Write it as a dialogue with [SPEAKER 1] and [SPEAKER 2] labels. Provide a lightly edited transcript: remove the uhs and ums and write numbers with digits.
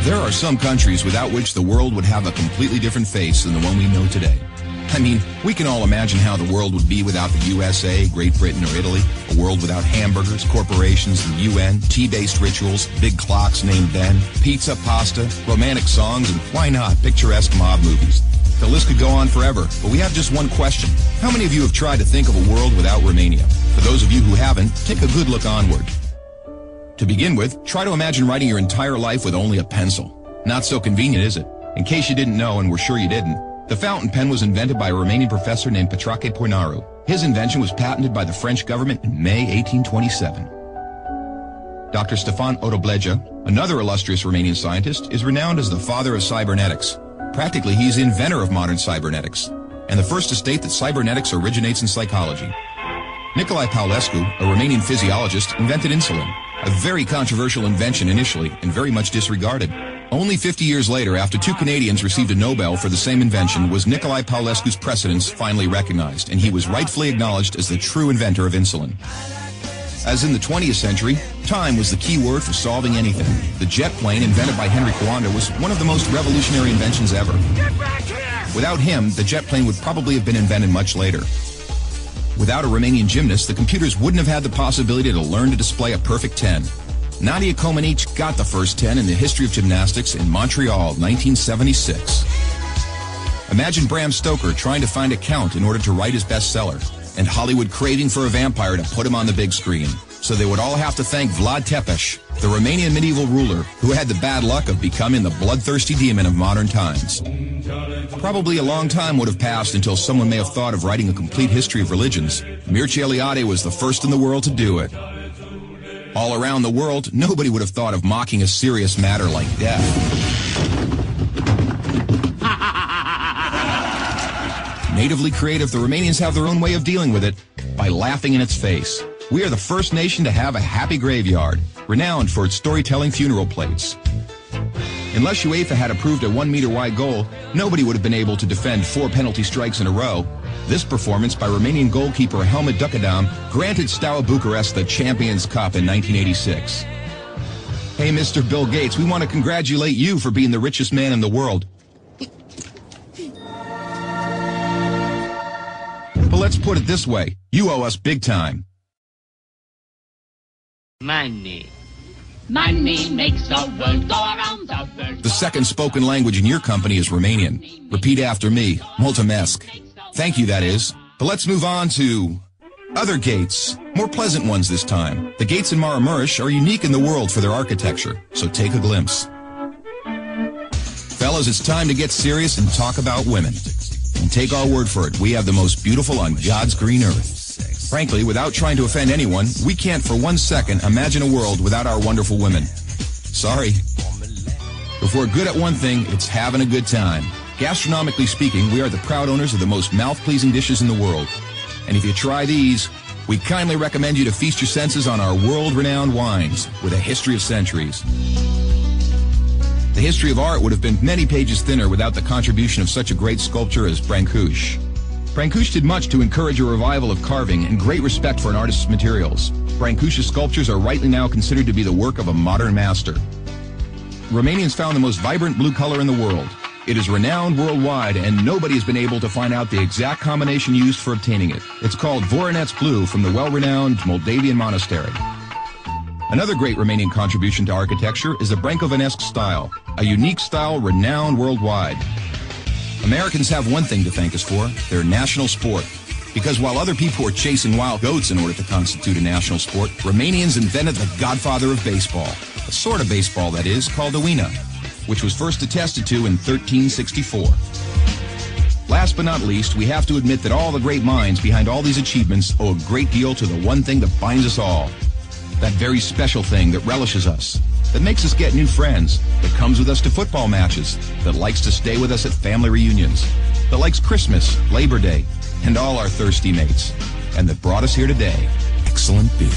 [SPEAKER 1] There are some countries without which the world would have a completely different face than the one we know today. I mean, we can all imagine how the world would be without the USA, Great Britain, or Italy. A world without hamburgers, corporations, the UN, tea-based rituals, big clocks named Ben, pizza, pasta, romantic songs, and why not picturesque mob movies. The list could go on forever, but we have just one question. How many of you have tried to think of a world without Romania? For those of you who haven't, take a good look onward. To begin with, try to imagine writing your entire life with only a pencil. Not so convenient, is it? In case you didn't know, and we're sure you didn't, the fountain pen was invented by a Romanian professor named Petrache Poinaru. His invention was patented by the French government in May 1827. Dr. Stefan Odobleja, another illustrious Romanian scientist, is renowned as the father of cybernetics. Practically, he's the inventor of modern cybernetics, and the first to state that cybernetics originates in psychology. Nicolae Paulescu, a Romanian physiologist, invented insulin, a very controversial invention initially and very much disregarded. Only 50 years later, after two Canadians received a Nobel for the same invention, was Nicolae Paulescu's precedence finally recognized, and he was rightfully acknowledged as the true inventor of insulin. As in the 20th century, time was the key word for solving anything. The jet plane, invented by Henry Coanda, was one of the most revolutionary inventions ever.
[SPEAKER 2] Get back here!
[SPEAKER 1] Without him, the jet plane would probably have been invented much later. Without a Romanian gymnast, the computers wouldn't have had the possibility to learn to display a perfect 10. Nadia Comaneci got the first 10 in the history of gymnastics in Montreal, 1976. Imagine Bram Stoker trying to find a count in order to write his bestseller, and Hollywood craving for a vampire to put him on the big screen. So they would all have to thank Vlad Tepes, the Romanian medieval ruler, who had the bad luck of becoming the bloodthirsty demon of modern times. Probably a long time would have passed until someone may have thought of writing a complete history of religions. Mircea Eliade was the first in the world to do it. All around the world, nobody would have thought of mocking a serious matter like death. Natively creative, the Romanians have their own way of dealing with it, by laughing in its face. We are the first nation to have a happy graveyard, renowned for its storytelling funeral plates. Unless UEFA had approved a 1-meter-wide goal, nobody would have been able to defend 4 penalty strikes in a row. This performance by Romanian goalkeeper Helmut Ducadam granted Steaua Bucharest the Champions Cup in 1986. Hey, Mr. Bill Gates, we want to congratulate you for being the richest man in the world. But let's put it this way, you owe us big time.
[SPEAKER 3] Money. Money makes the world go around the world.
[SPEAKER 1] The second spoken language in your company is Romanian. Repeat after me, mulțumesc. Thank you, that is. But let's move on to other gates, more pleasant ones this time. The gates in Maramureș are unique in the world for their architecture, so take a glimpse. Fellas, it's time to get serious and talk about women. And take our word for it, we have the most beautiful on God's green earth. Frankly, without trying to offend anyone, we can't for 1 second imagine a world without our wonderful women. Sorry. If we're good at one thing, it's having a good time. Gastronomically speaking, we are the proud owners of the most mouth-pleasing dishes in the world. And if you try these, we kindly recommend you to feast your senses on our world-renowned wines with a history of centuries. The history of art would have been many pages thinner without the contribution of such a great sculptor as Brancusi. Brancusi did much to encourage a revival of carving and great respect for an artist's materials. Brancusi's sculptures are rightly now considered to be the work of a modern master. Romanians found the most vibrant blue color in the world. It is renowned worldwide, and nobody has been able to find out the exact combination used for obtaining it. It's called Voronezh Blue from the well-renowned Moldavian monastery. Another great Romanian contribution to architecture is the Brâncovenesque style, a unique style renowned worldwide. Americans have one thing to thank us for, their national sport. Because while other people were chasing wild goats in order to constitute a national sport, Romanians invented the godfather of baseball. A sort of baseball, that is, called Uina, which was first attested to in 1364. Last but not least, we have to admit that all the great minds behind all these achievements owe a great deal to the one thing that binds us all. That very special thing that relishes us, that makes us get new friends, that comes with us to football matches, that likes to stay with us at family reunions, that likes Christmas, Labor Day, and all our thirsty mates, and that brought us here today. Excellent beer.